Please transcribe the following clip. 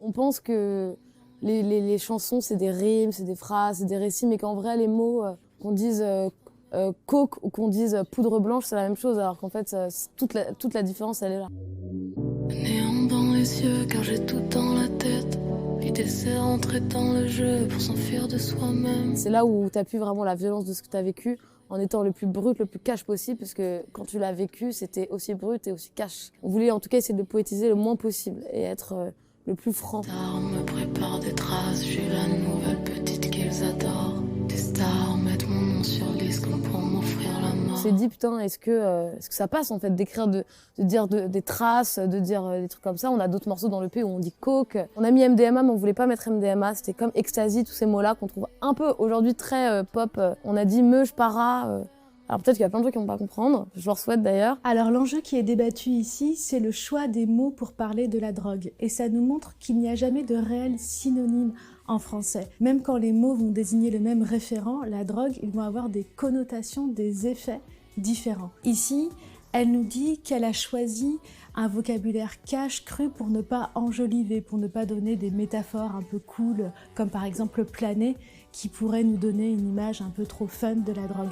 On pense que les chansons, c'est des rimes, c'est des phrases, c'est des récits, mais qu'en vrai, les mots, qu'on dise coke ou qu'on dise poudre blanche, c'est la même chose, alors qu'en fait, toute la différence, elle est là. Néant dans les yeux, car j'ai tout dans la tête. L'idée c'est rentrer dans le jeu pour s'enfuir de soi-même. C'est là où tu appuies vraiment la violence de ce que tu as vécu, en étant le plus brut, le plus cash possible, parce que quand tu l'as vécu, c'était aussi brut et aussi cash. On voulait en tout cas essayer de le poétiser le moins possible et être le plus franc. Stars me prépare des traces, je suis la nouvelle petite qu'ils adorent. Des stars mettent mon nom sur le disque pour m'offrir la mort. On s'est dit, putain, est-ce que ça passe en fait d'écrire, de dire des traces, de dire des trucs comme ça. On a d'autres morceaux dans l'EP où on dit coke. On a mis MDMA, mais on voulait pas mettre MDMA. C'était comme ecstasy, tous ces mots-là qu'on trouve un peu aujourd'hui très pop. On a dit meuge, para. Alors peut-être qu'il y a plein de gens qui vont pas comprendre. Je leur souhaite d'ailleurs. Alors l'enjeu qui est débattu ici, c'est le choix des mots pour parler de la drogue. Et ça nous montre qu'il n'y a jamais de réel synonyme en français. Même quand les mots vont désigner le même référent, la drogue, ils vont avoir des connotations, des effets différents. Ici, elle nous dit qu'elle a choisi un vocabulaire cash, cru, pour ne pas enjoliver, pour ne pas donner des métaphores un peu cool, comme par exemple planer, qui pourrait nous donner une image un peu trop fun de la drogue.